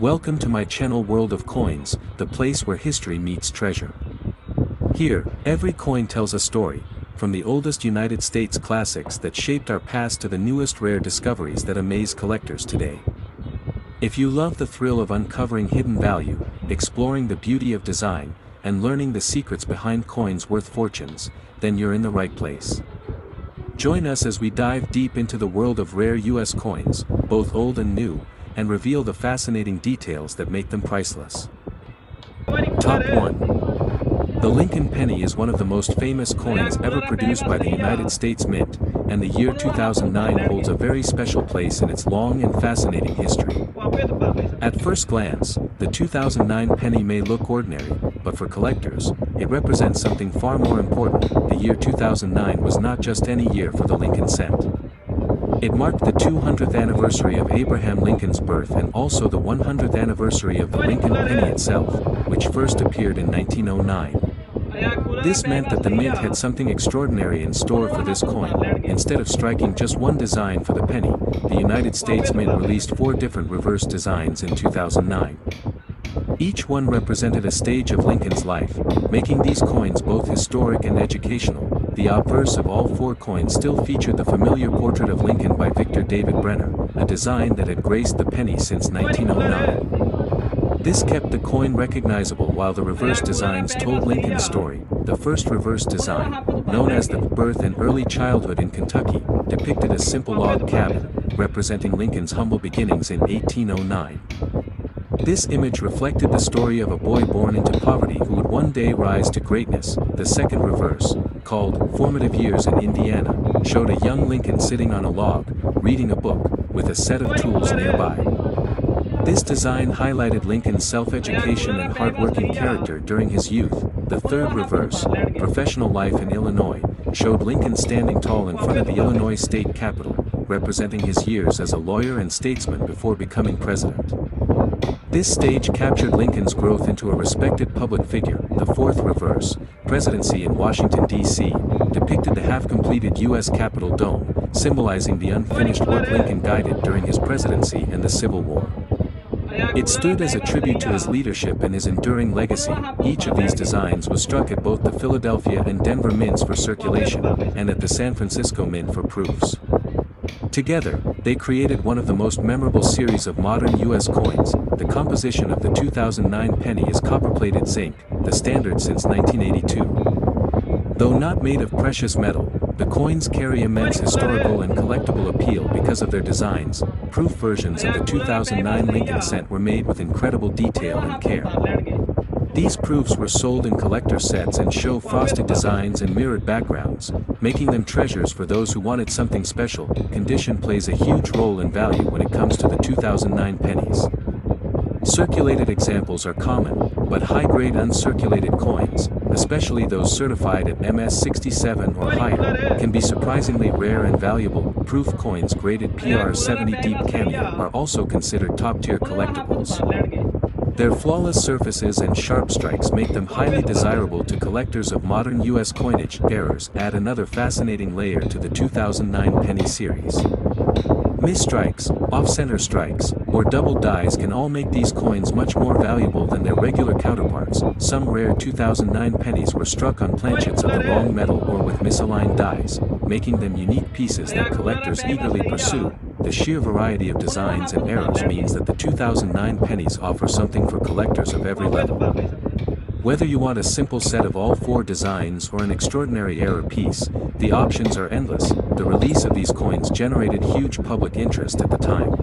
Welcome to my channel World of Coins, the place where history meets treasure. Here, every coin tells a story, from the oldest United States classics that shaped our past to the newest rare discoveries that amaze collectors today. If you love the thrill of uncovering hidden value, exploring the beauty of design, and learning the secrets behind coins worth fortunes, then you're in the right place. Join us as we dive deep into the world of rare US coins, both old and new, and reveal the fascinating details that make them priceless. Top 1. The Lincoln penny is one of the most famous coins ever produced by the United States Mint, and the year 2009 holds a very special place in its long and fascinating history. At first glance, the 2009 penny may look ordinary, but for collectors, it represents something far more important. The year 2009 was not just any year for the Lincoln cent. It marked the 200th anniversary of Abraham Lincoln's birth and also the 100th anniversary of the Lincoln penny itself, which first appeared in 1909. This meant that the Mint had something extraordinary in store for this coin. Instead of striking just one design for the penny, the United States Mint released 4 different reverse designs in 2009. Each one represented a stage of Lincoln's life, making these coins both historic and educational. The obverse of all 4 coins still featured the familiar portrait of Lincoln by Victor David Brenner, a design that had graced the penny since 1909. This kept the coin recognizable while the reverse designs told Lincoln's story. The first reverse design, known as the birth and early childhood in Kentucky, depicted a simple log cabin, representing Lincoln's humble beginnings in 1809. This image reflected the story of a boy born into poverty who would one day rise to greatness. The second reverse, called Formative Years in Indiana, showed a young Lincoln sitting on a log, reading a book, with a set of tools nearby. This design highlighted Lincoln's self-education and hard-working character during his youth. The third reverse, Professional Life in Illinois, showed Lincoln standing tall in front of the Illinois state capitol, representing his years as a lawyer and statesman before becoming president. This stage captured Lincoln's growth into a respected public figure. The fourth reverse, Presidency in Washington, D.C., depicted the half-completed U.S. Capitol dome, symbolizing the unfinished work Lincoln guided during his presidency and the Civil War. It stood as a tribute to his leadership and his enduring legacy. Each of these designs was struck at both the Philadelphia and Denver mints for circulation, and at the San Francisco Mint for proofs. Together, they created one of the most memorable series of modern U.S. coins. The composition of the 2009 penny is copper-plated zinc, the standard since 1982. Though not made of precious metal, the coins carry immense historical and collectible appeal because of their designs. Proof versions of the 2009 Lincoln cent were made with incredible detail and care. These proofs were sold in collector sets and show frosted designs and mirrored backgrounds, making them treasures for those who wanted something special. Condition plays a huge role in value when it comes to the 2009 pennies. Circulated examples are common, but high-grade uncirculated coins, especially those certified at MS67 or higher, can be surprisingly rare and valuable. Proof coins graded PR70 Deep Cameo are also considered top-tier collectibles. Their flawless surfaces and sharp strikes make them highly desirable to collectors of modern U.S. coinage. Errors add another fascinating layer to the 2009 penny series. Misstrikes, off-center strikes, or double dies can all make these coins much more valuable than their regular counterparts. Some rare 2009 pennies were struck on planchets of the wrong metal or with misaligned dies, making them unique pieces that collectors eagerly pursue. The sheer variety of designs and errors means that the 2009 pennies offer something for collectors of every level. Whether you want a simple set of all 4 designs or an extraordinary error piece, the options are endless. The release of these coins generated huge public interest at the time.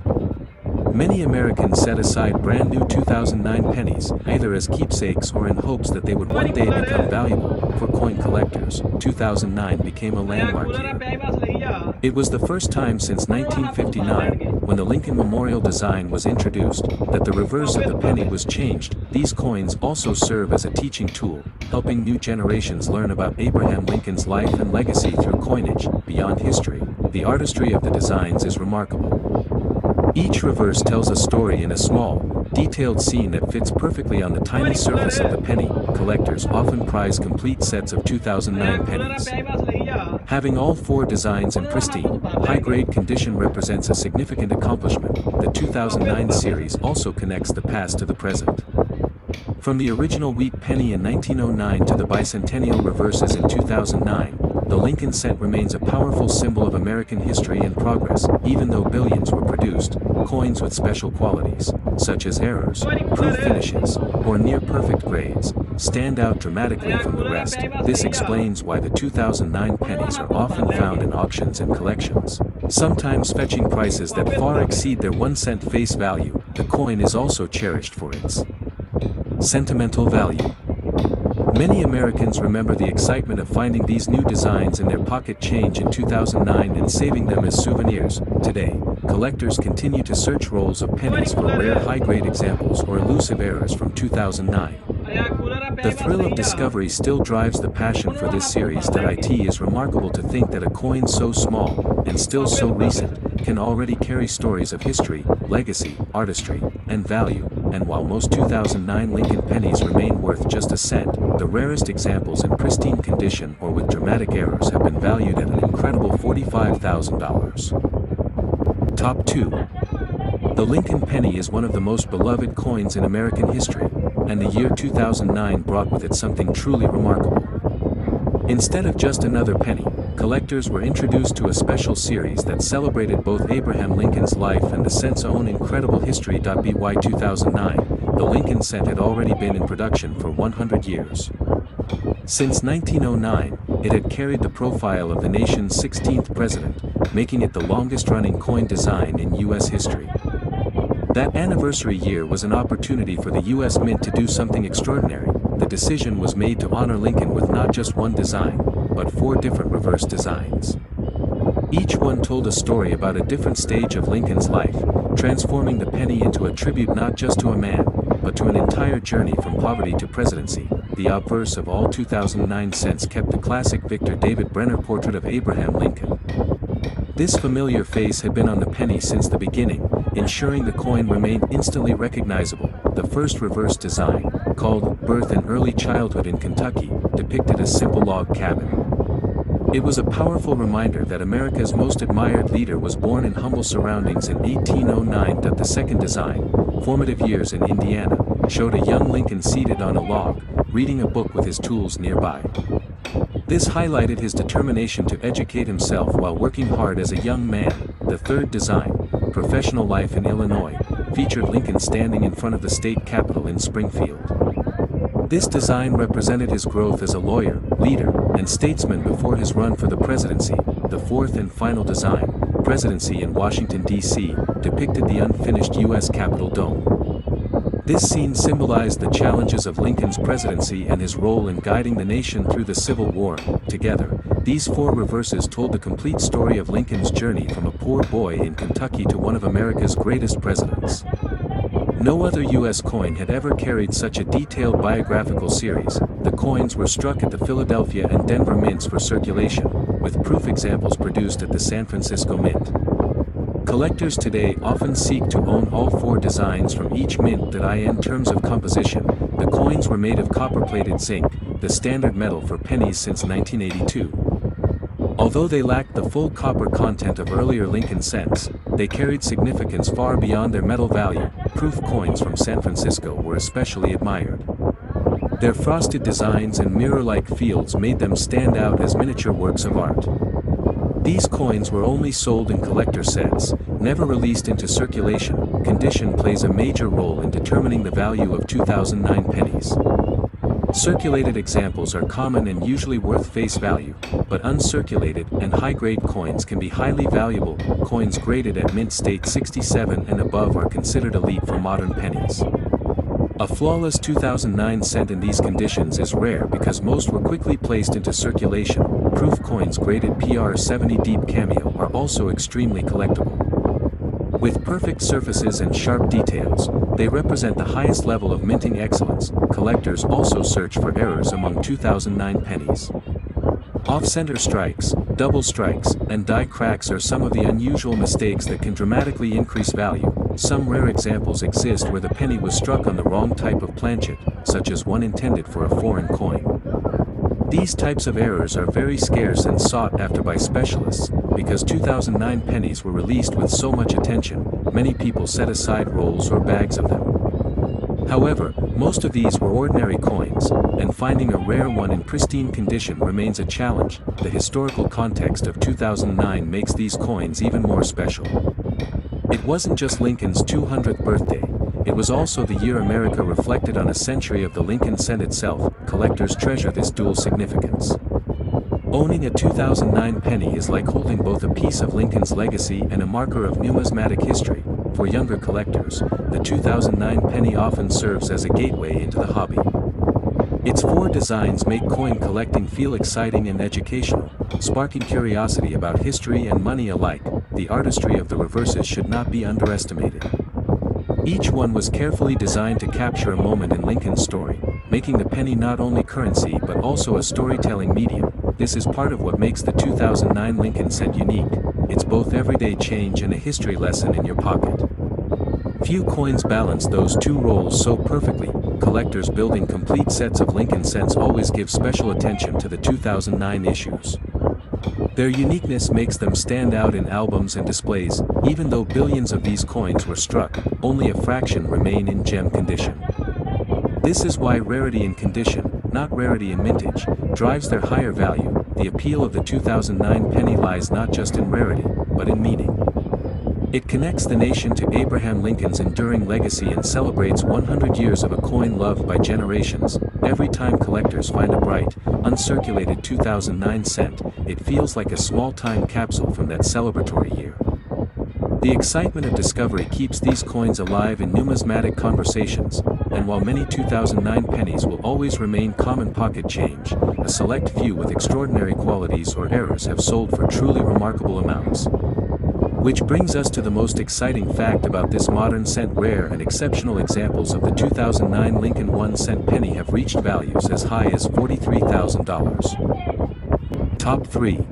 Many Americans set aside brand new 2009 pennies, either as keepsakes or in hopes that they would one day become valuable. For coin collectors, 2009 became a landmark year. It was the first time since 1959, when the Lincoln Memorial design was introduced, that the reverse of the penny was changed. These coins also serve as a teaching tool, helping new generations learn about Abraham Lincoln's life and legacy through coinage. Beyond history, the artistry of the designs is remarkable. Each reverse tells a story in a small, detailed scene that fits perfectly on the tiny surface of the penny. Collectors often prize complete sets of 2009 pennies. Having all four designs in pristine, high-grade condition represents a significant accomplishment. The 2009 series also connects the past to the present. From the original wheat penny in 1909 to the bicentennial reverses in 2009, the Lincoln cent remains a powerful symbol of American history and progress. Even though billions were produced, coins with special qualities, such as errors, proof finishes, or near-perfect grades, stand out dramatically from the rest. This explains why the 2009 pennies are often found in auctions and collections, sometimes fetching prices that far exceed their 1 cent face value. The coin is also cherished for its sentimental value. Many Americans remember the excitement of finding these new designs in their pocket change in 2009 and saving them as souvenirs. Today, collectors continue to search rolls of pennies for rare high-grade examples or elusive errors from 2009. The thrill of discovery still drives the passion for this series. It is remarkable to think that a coin so small, and still so recent, can already carry stories of history, legacy, artistry, and value. And while most 2009 Lincoln pennies remain worth just a cent, the rarest examples in pristine condition or with dramatic errors have been valued at an incredible $45,000. Top 2. The Lincoln penny is one of the most beloved coins in American history, and the year 2009 brought with it something truly remarkable. Instead of just another penny, collectors were introduced to a special series that celebrated both Abraham Lincoln's life and the cent's own incredible history. By 2009, the Lincoln cent had already been in production for 100 years. Since 1909, it had carried the profile of the nation's 16th president, making it the longest-running coin design in U.S. history. That anniversary year was an opportunity for the U.S. Mint to do something extraordinary. The decision was made to honor Lincoln with not just one design, but 4 different reverse designs. Each one told a story about a different stage of Lincoln's life, transforming the penny into a tribute not just to a man, but to an entire journey from poverty to presidency. The obverse of all 2009 cents kept the classic Victor David Brenner portrait of Abraham Lincoln. This familiar face had been on the penny since the beginning, ensuring the coin remained instantly recognizable. The first reverse design, called Birth and Early Childhood in Kentucky, depicted a simple log cabin. It was a powerful reminder that America's most admired leader was born in humble surroundings in 1809. The second design, Formative Years in Indiana, showed a young Lincoln seated on a log, reading a book with his tools nearby. This highlighted his determination to educate himself while working hard as a young man. The third design, Professional Life in Illinois, featured Lincoln standing in front of the state capitol in Springfield. This design represented his growth as a lawyer, leader, and statesman before his run for the presidency. The fourth and final design, Presidency in Washington, D.C., depicted the unfinished U.S. Capitol dome. This scene symbolized the challenges of Lincoln's presidency and his role in guiding the nation through the Civil War. Together, these 4 reverses told the complete story of Lincoln's journey from a poor boy in Kentucky to one of America's greatest presidents. No other U.S. coin had ever carried such a detailed biographical series. The coins were struck at the Philadelphia and Denver mints for circulation, with proof examples produced at the San Francisco Mint. Collectors today often seek to own all 4 designs from each mint. In terms of composition, the coins were made of copper-plated zinc, the standard metal for pennies since 1982. Although they lacked the full copper content of earlier Lincoln cents, they carried significance far beyond their metal value. Proof coins from San Francisco were especially admired. Their frosted designs and mirror-like fields made them stand out as miniature works of art. These coins were only sold in collector sets, never released into circulation. Condition plays a major role in determining the value of 2009 pennies. Circulated examples are common and usually worth face value, but uncirculated and high-grade coins can be highly valuable. Coins graded at mint state 67 and above are considered elite for modern pennies. A flawless 2009 cent in these conditions is rare because most were quickly placed into circulation. Proof coins graded PR 70 deep cameo are also extremely collectible. With perfect surfaces and sharp details, they represent the highest level of minting excellence. Collectors also search for errors among 2009 pennies. Off-center strikes, double strikes, and die cracks are some of the unusual mistakes that can dramatically increase value. Some rare examples exist where the penny was struck on the wrong type of planchet, such as one intended for a foreign coin. These types of errors are very scarce and sought after by specialists, because 2009 pennies were released with so much attention, many people set aside rolls or bags of them. However, most of these were ordinary coins, and finding a rare one in pristine condition remains a challenge. The historical context of 2009 makes these coins even more special. It wasn't just Lincoln's 200th birthday, it was also the year America reflected on a century of the Lincoln cent itself. Collectors treasure this dual significance. Owning a 2009 penny is like holding both a piece of Lincoln's legacy and a marker of numismatic history. For younger collectors, the 2009 penny often serves as a gateway into the hobby. Its four designs make coin collecting feel exciting and educational, sparking curiosity about history and money alike. The artistry of the reverses should not be underestimated. Each one was carefully designed to capture a moment in Lincoln's story, making the penny not only currency but also a storytelling medium. This is part of what makes the 2009 Lincoln cent unique. It's both everyday change and a history lesson in your pocket. Few coins balance those two roles so perfectly. Collectors building complete sets of Lincoln cents always give special attention to the 2009 issues. Their uniqueness makes them stand out in albums and displays. Even though billions of these coins were struck, only a fraction remain in gem condition. This is why rarity in condition, not rarity in mintage, drives their higher value. The appeal of the 2009 penny lies not just in rarity, but in meaning. It connects the nation to Abraham Lincoln's enduring legacy and celebrates 100 years of a coin loved by generations. Every time collectors find a bright, uncirculated 2009 cent, it feels like a small time capsule from that celebratory year. The excitement of discovery keeps these coins alive in numismatic conversations, and while many 2009 pennies will always remain common pocket change, a select few with extraordinary qualities or errors have sold for truly remarkable amounts. Which brings us to the most exciting fact about this modern cent. Rare and exceptional examples of the 2009 Lincoln 1 cent penny have reached values as high as $43,000. Top 3.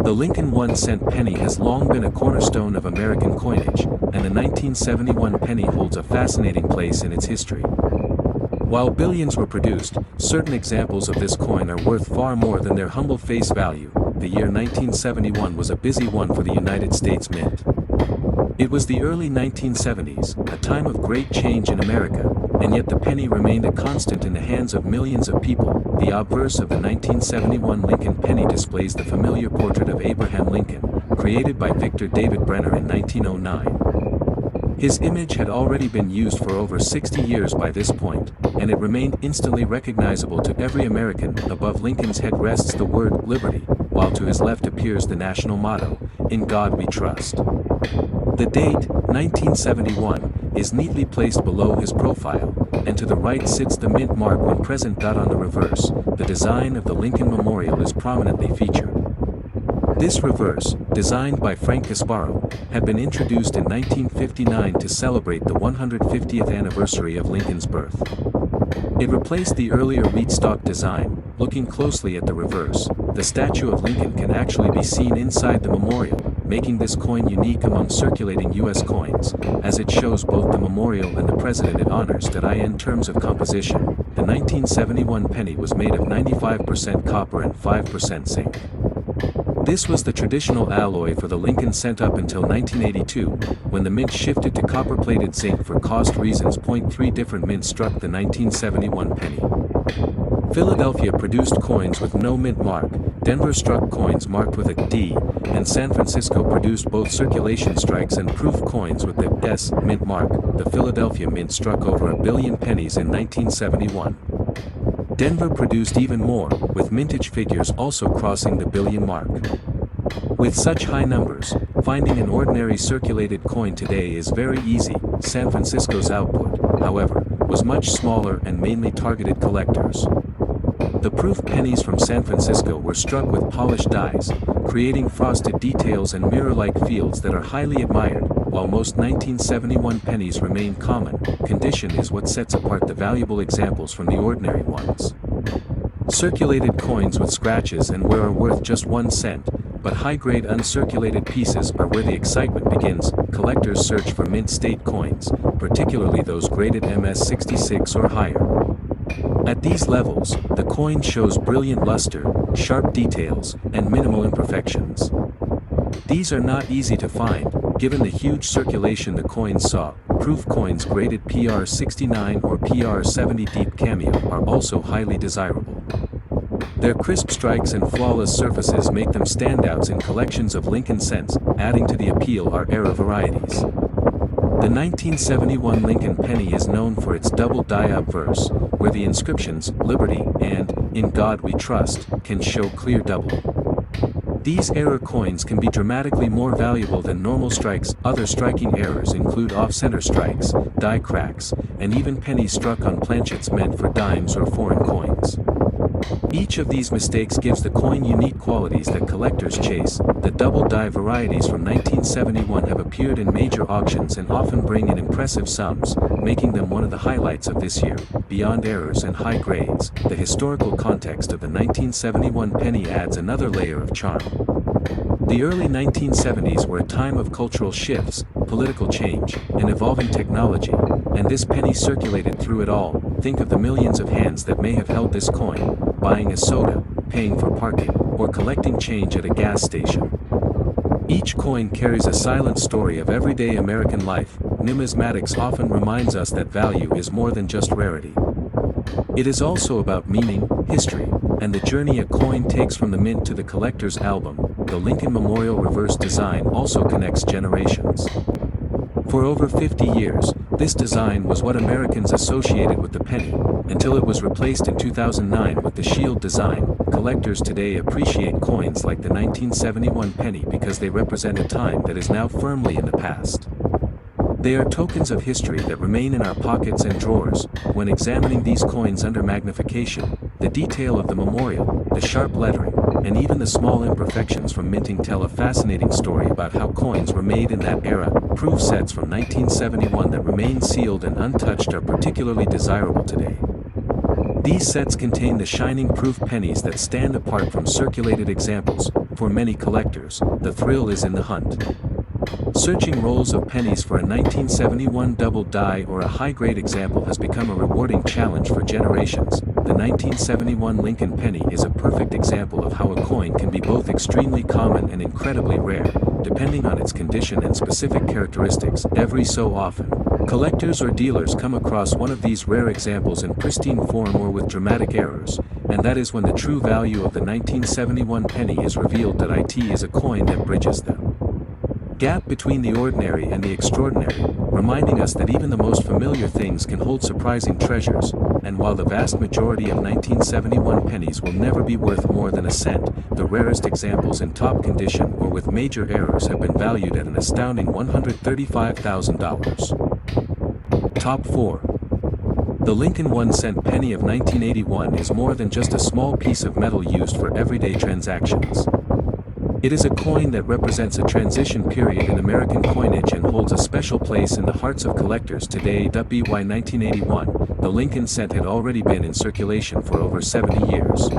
The Lincoln 1 cent penny has long been a cornerstone of American coinage, and the 1971 penny holds a fascinating place in its history. While billions were produced, certain examples of this coin are worth far more than their humble face value. The year 1971 was a busy one for the United States Mint. It was the early 1970s, a time of great change in America, and yet the penny remained a constant in the hands of millions of people. The obverse of the 1971 Lincoln penny displays the familiar portrait of Abraham Lincoln, created by Victor David Brenner in 1909. His image had already been used for over 60 years by this point, and it remained instantly recognizable to every American. Above Lincoln's head rests the word "Liberty," while to his left appears the national motto, "In God We Trust." The date, 1971, is neatly placed below his profile, and to the right sits the mint mark when present. On the reverse, the design of the Lincoln Memorial is prominently featured. This reverse, designed by Frank Casparo, had been introduced in 1959 to celebrate the 150th anniversary of Lincoln's birth. It replaced the earlier wheat stalk design. Looking closely at the reverse, the statue of Lincoln can actually be seen inside the memorial, making this coin unique among circulating U.S. coins, as it shows both the memorial and the president it honors. In terms of composition, the 1971 penny was made of 95% copper and 5% zinc. This was the traditional alloy for the Lincoln cent up until 1982, when the mint shifted to copper-plated zinc for cost reasons. 3 different mints struck the 1971 penny. Philadelphia produced coins with no mint mark, Denver struck coins marked with a D, and San Francisco produced both circulation strikes and proof coins with the S mint mark. The Philadelphia Mint struck over 1 billion pennies in 1971. Denver produced even more, with mintage figures also crossing the billion mark. With such high numbers, finding an ordinary circulated coin today is very easy. San Francisco's output, however, was much smaller and mainly targeted collectors. The proof pennies from San Francisco were struck with polished dies, creating frosted details and mirror-like fields that are highly admired. While most 1971 pennies remain common, condition is what sets apart the valuable examples from the ordinary ones. Circulated coins with scratches and wear are worth just 1 cent, but high-grade uncirculated pieces are where the excitement begins. Collectors search for mint state coins, particularly those graded MS-66 or higher. At these levels, the coin shows brilliant luster, sharp details, and minimal imperfections. These are not easy to find, given the huge circulation the coins saw. Proof coins graded PR69 or PR70 deep cameo are also highly desirable. Their crisp strikes and flawless surfaces make them standouts in collections of Lincoln cents. Adding to the appeal are era varieties. The 1971 Lincoln penny is known for its double die obverse, where the inscriptions, Liberty and, In God We Trust, can show clear double. These error coins can be dramatically more valuable than normal strikes. Other striking errors include off-center strikes, die cracks, and even pennies struck on planchets meant for dimes or foreign coins. Each of these mistakes gives the coin unique qualities that collectors chase. The double die varieties from 1971 have appeared in major auctions and often bring in impressive sums, making them one of the highlights of this year. Beyond errors and high grades, the historical context of the 1971 penny adds another layer of charm. The early 1970s were a time of cultural shifts, political change, and evolving technology, and this penny circulated through it all. Think of the millions of hands that may have held this coin, buying a soda, paying for parking, or collecting change at a gas station. Each coin carries a silent story of everyday American life. Numismatics often reminds us that value is more than just rarity. It is also about meaning, history, and the journey a coin takes from the mint to the collector's album. The Lincoln Memorial reverse design also connects generations. For over 50 years, this design was what Americans associated with the penny, until it was replaced in 2009 with the shield design. Collectors today appreciate coins like the 1971 penny because they represent a time that is now firmly in the past. They are tokens of history that remain in our pockets and drawers. When examining these coins under magnification, the detail of the memorial, the sharp lettering, and even the small imperfections from minting tell a fascinating story about how coins were made in that era. Proof sets from 1971 that remain sealed and untouched are particularly desirable today. These sets contain the shining proof pennies that stand apart from circulated examples. For many collectors, the thrill is in the hunt. Searching rolls of pennies for a 1971 double die or a high-grade example has become a rewarding challenge for generations. The 1971 Lincoln penny is a perfect example of how a coin can be both extremely common and incredibly rare, depending on its condition and specific characteristics. Every so often, collectors or dealers come across one of these rare examples in pristine form or with dramatic errors, and that is when the true value of the 1971 penny is revealed. It is a coin that bridges the gap between the ordinary and the extraordinary, reminding us that even the most familiar things can hold surprising treasures. And while the vast majority of 1971 pennies will never be worth more than a cent, the rarest examples in top condition or with major errors have been valued at an astounding $135,000. Top 4. The Lincoln 1-cent penny of 1981 is more than just a small piece of metal used for everyday transactions. It is a coin that represents a transition period in American coinage and holds a special place in the hearts of collectors today. By 1981, the Lincoln cent had already been in circulation for over 70 years.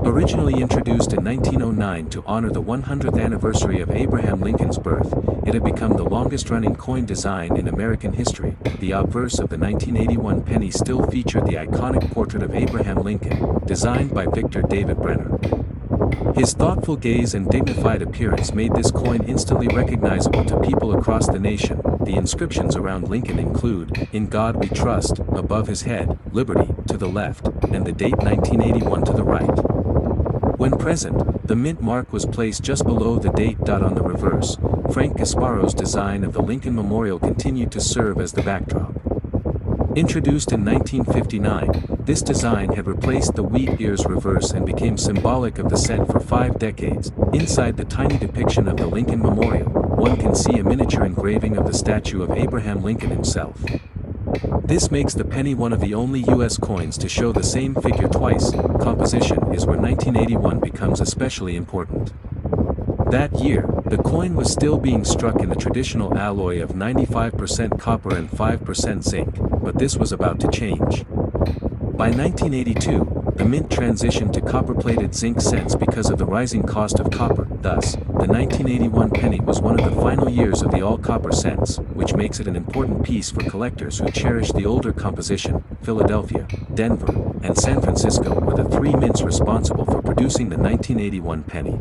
Originally introduced in 1909 to honor the 100th anniversary of Abraham Lincoln's birth, it had become the longest-running coin design in American history. The obverse of the 1981 penny still featured the iconic portrait of Abraham Lincoln, designed by Victor David Brenner. His thoughtful gaze and dignified appearance made this coin instantly recognizable to people across the nation. The inscriptions around Lincoln include, "In God We Trust," above his head, "Liberty," to the left, and the date 1981 to the right. When present, the mint mark was placed just below the date. On the reverse, Frank Gasparo's design of the Lincoln Memorial continued to serve as the backdrop. Introduced in 1959, this design had replaced the wheat ears reverse and became symbolic of the cent for 5 decades. Inside the tiny depiction of the Lincoln Memorial, one can see a miniature engraving of the statue of Abraham Lincoln himself. This makes the penny one of the only U.S. coins to show the same figure twice. Composition is where 1981 becomes especially important. That year, the coin was still being struck in the traditional alloy of 95% copper and 5% zinc, but this was about to change. By 1982, the mint transitioned to copper-plated zinc cents because of the rising cost of copper. Thus, the 1981 penny was one of the final years of the all-copper cents, which makes it an important piece for collectors who cherish the older composition. Philadelphia, Denver, and San Francisco were the three mints responsible for producing the 1981 penny.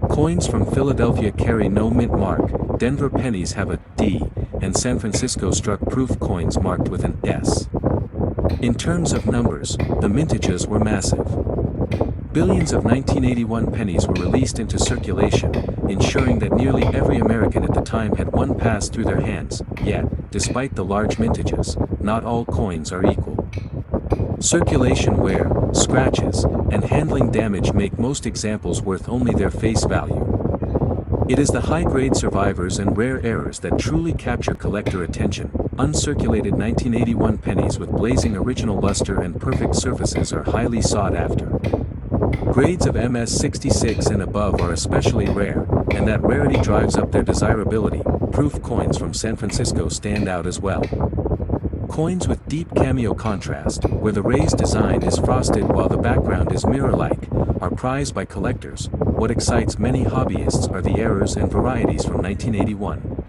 Coins from Philadelphia carry no mint mark, Denver pennies have a D, and San Francisco struck proof coins marked with an S. In terms of numbers, the mintages were massive. Billions of 1981 pennies were released into circulation, ensuring that nearly every American at the time had one pass through their hands. Yet, despite the large mintages, not all coins are equal. Circulation wear, scratches, and handling damage make most examples worth only their face value. It is the high-grade survivors and rare errors that truly capture collector attention. Uncirculated 1981 pennies with blazing original luster and perfect surfaces are highly sought after. Grades of MS66 and above are especially rare, and that rarity drives up their desirability. Proof coins from San Francisco stand out as well. Coins with deep cameo contrast, where the raised design is frosted while the background is mirror-like, are prized by collectors. What excites many hobbyists are the errors and varieties from 1981.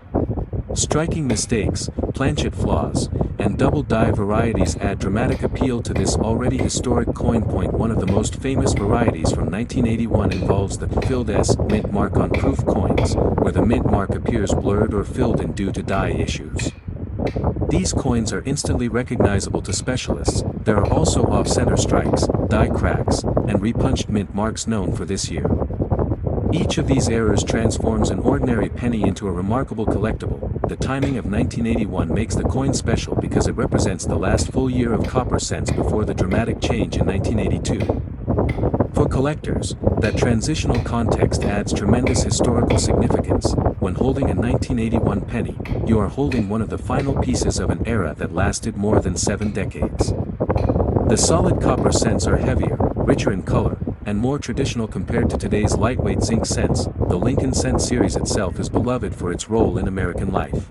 Striking mistakes, planchet flaws, and double-die varieties add dramatic appeal to this already historic coin. One of the most famous varieties from 1981 involves the filled S mint mark on proof coins, where the mint mark appears blurred or filled in due to die issues. These coins are instantly recognizable to specialists. There are also off-center strikes, die cracks, and repunched mint marks known for this year. Each of these errors transforms an ordinary penny into a remarkable collectible. The timing of 1981 makes the coin special because it represents the last full year of copper cents before the dramatic change in 1982. For collectors, that transitional context adds tremendous historical significance. When holding a 1981 penny, you are holding one of the final pieces of an era that lasted more than 7 decades. The solid copper cents are heavier, richer in color, and more traditional compared to today's lightweight zinc cents. The Lincoln Cent series itself is beloved for its role in American life.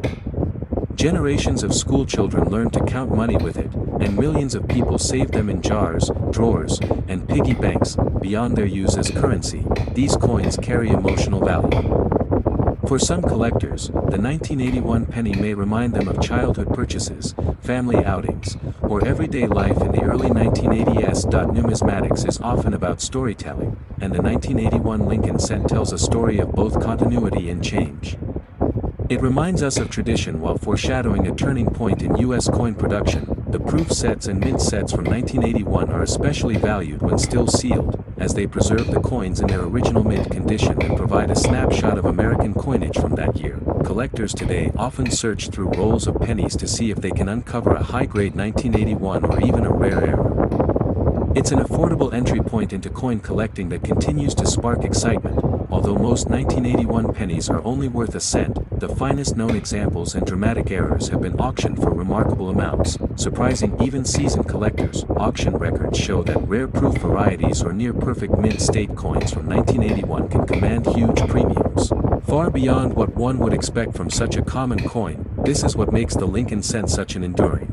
Generations of schoolchildren learned to count money with it, and millions of people saved them in jars, drawers, and piggy banks. Beyond their use as currency, these coins carry emotional value. For some collectors, the 1981 penny may remind them of childhood purchases, family outings, or everyday life in the early 1980s. Numismatics is often about storytelling, and the 1981 Lincoln Cent tells a story of both continuity and change. It reminds us of tradition while foreshadowing a turning point in U.S. coin production. The proof sets and mint sets from 1981 are especially valued when still sealed, as they preserve the coins in their original mint condition and provide a snapshot of American coinage from that year. Collectors today often search through rolls of pennies to see if they can uncover a high-grade 1981 or even a rare error. It's an affordable entry point into coin collecting that continues to spark excitement. Although most 1981 pennies are only worth a cent, the finest known examples and dramatic errors have been auctioned for remarkable amounts, surprising even seasoned collectors. Auction records show that rare proof varieties or near-perfect mint state coins from 1981 can command huge premiums. Far beyond what one would expect from such a common coin, this is what makes the Lincoln Cent such an enduring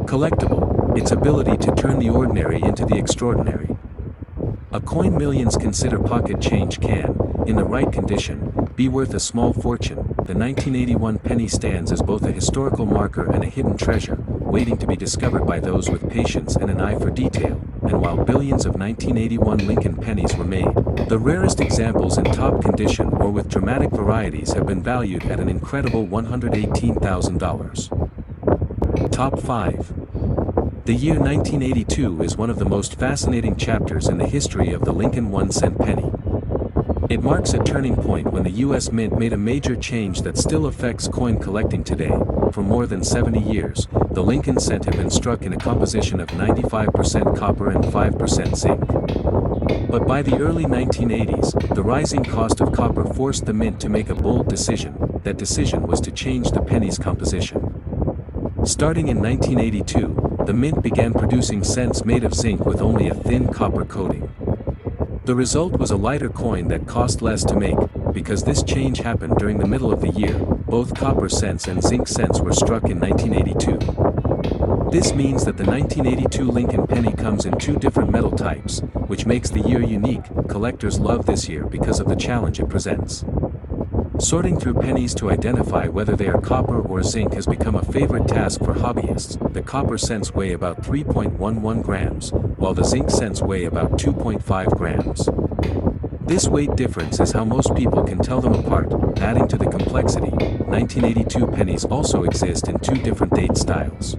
collectible: its ability to turn the ordinary into the extraordinary. A coin millions consider pocket change can, in the right condition, be worth a small fortune. The 1981 penny stands as both a historical marker and a hidden treasure, waiting to be discovered by those with patience and an eye for detail. And while billions of 1981 Lincoln pennies were made, the rarest examples in top condition or with dramatic varieties have been valued at an incredible $118,000. Top 5. The year 1982 is one of the most fascinating chapters in the history of the Lincoln 1-cent penny. It marks a turning point when the U.S. Mint made a major change that still affects coin collecting today. For more than 70 years, the Lincoln Cent had been struck in a composition of 95% copper and 5% zinc. But by the early 1980s, the rising cost of copper forced the Mint to make a bold decision. That decision was to change the penny's composition. Starting in 1982, the Mint began producing cents made of zinc with only a thin copper coating. The result was a lighter coin that cost less to make. Because this change happened during the middle of the year, both copper cents and zinc cents were struck in 1982. This means that the 1982 Lincoln penny comes in two different metal types, which makes the year unique. Collectors love this year because of the challenge it presents. Sorting through pennies to identify whether they are copper or zinc has become a favorite task for hobbyists. The copper cents weigh about 3.11 grams, while the zinc cents weigh about 2.5 grams. This weight difference is how most people can tell them apart, adding to the complexity. 1982 pennies also exist in two different date styles.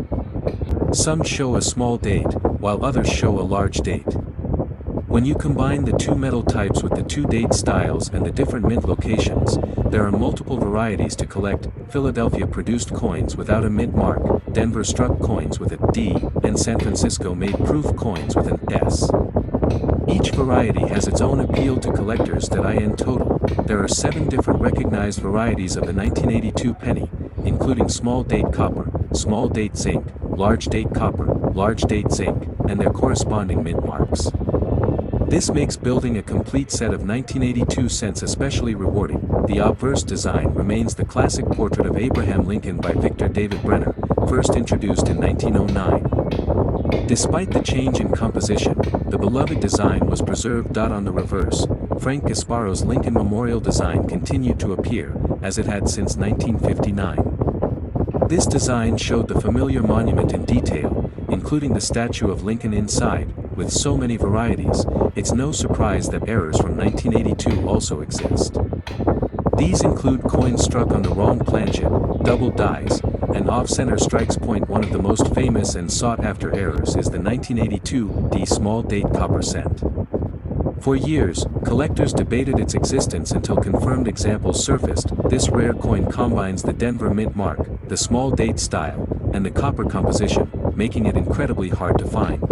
Some show a small date, while others show a large date. When you combine the two metal types with the two date styles and the different mint locations, there are multiple varieties to collect: Philadelphia-produced coins without a mint mark, Denver-struck coins with a D, and San Francisco-made proof coins with an S. Each variety has its own appeal to collectors. In total, there are 7 different recognized varieties of the 1982 penny, including small date copper, small date zinc, large date copper, large date zinc, and their corresponding mint marks. This makes building a complete set of 1982 cents especially rewarding. The obverse design remains the classic portrait of Abraham Lincoln by Victor David Brenner, first introduced in 1909. Despite the change in composition, the beloved design was preserved. On the reverse, Frank Gasparo's Lincoln Memorial design continued to appear, as it had since 1959. This design showed the familiar monument in detail, including the statue of Lincoln inside. With so many varieties, it's no surprise that errors from 1982 also exist. These include coins struck on the wrong planchet, double dies, and off-center strikes. One of the most famous and sought-after errors is the 1982 D small date copper cent. For years, collectors debated its existence until confirmed examples surfaced. This rare coin combines the Denver mint mark, the small date style, and the copper composition, making it incredibly hard to find.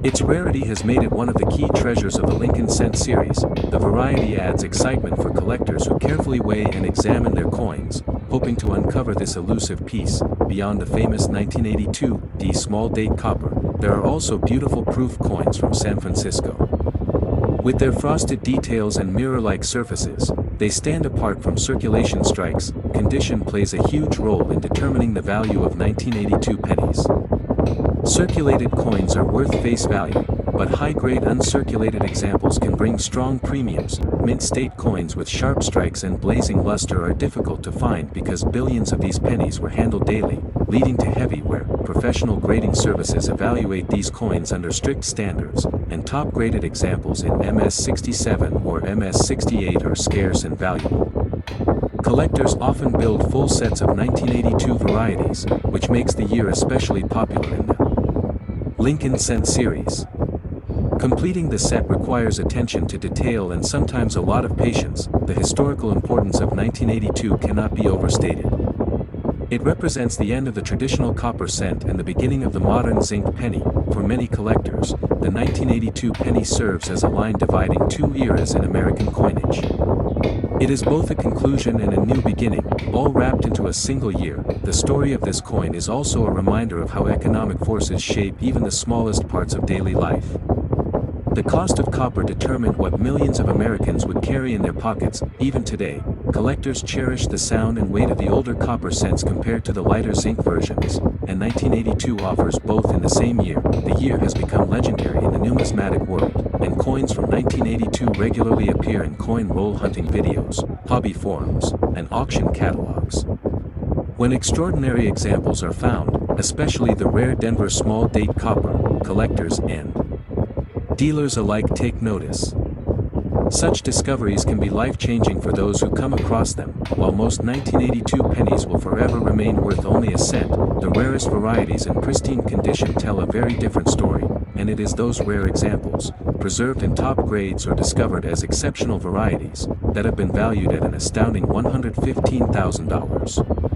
Its rarity has made it one of the key treasures of the Lincoln Cent series. The variety adds excitement for collectors who carefully weigh and examine their coins, hoping to uncover this elusive piece. Beyond the famous 1982 D small date copper, there are also beautiful proof coins from San Francisco. With their frosted details and mirror-like surfaces, they stand apart from circulation strikes. Condition plays a huge role in determining the value of 1982 pennies. Circulated coins are worth face value, but high-grade uncirculated examples can bring strong premiums. Mint state coins with sharp strikes and blazing luster are difficult to find because billions of these pennies were handled daily, leading to heavy wear. Professional grading services evaluate these coins under strict standards, and top-graded examples in MS-67 or MS-68 are scarce and valuable. Collectors often build full sets of 1982 varieties, which makes the year especially popular in the Lincoln Cent series. Completing the set requires attention to detail and sometimes a lot of patience. The historical importance of 1982 cannot be overstated. It represents the end of the traditional copper cent and the beginning of the modern zinc penny. For many collectors, the 1982 penny serves as a line dividing two eras in American coinage. It is both a conclusion and a new beginning, all wrapped into a single year. The story of this coin is also a reminder of how economic forces shape even the smallest parts of daily life. The cost of copper determined what millions of Americans would carry in their pockets. Even today, collectors cherish the sound and weight of the older copper cents compared to the lighter zinc versions, and 1982 offers both in the same year. The year has become legendary in the numismatic world, and coins from 1982 regularly appear in coin roll hunting videos, hobby forums, and auction catalogs. When extraordinary examples are found, especially the rare Denver small date copper, collectors and dealers alike take notice. Such discoveries can be life-changing for those who come across them. While most 1982 pennies will forever remain worth only a cent, the rarest varieties in pristine condition tell a very different story, and it is those rare examples, preserved in top grades or discovered as exceptional varieties, that have been valued at an astounding $115,000.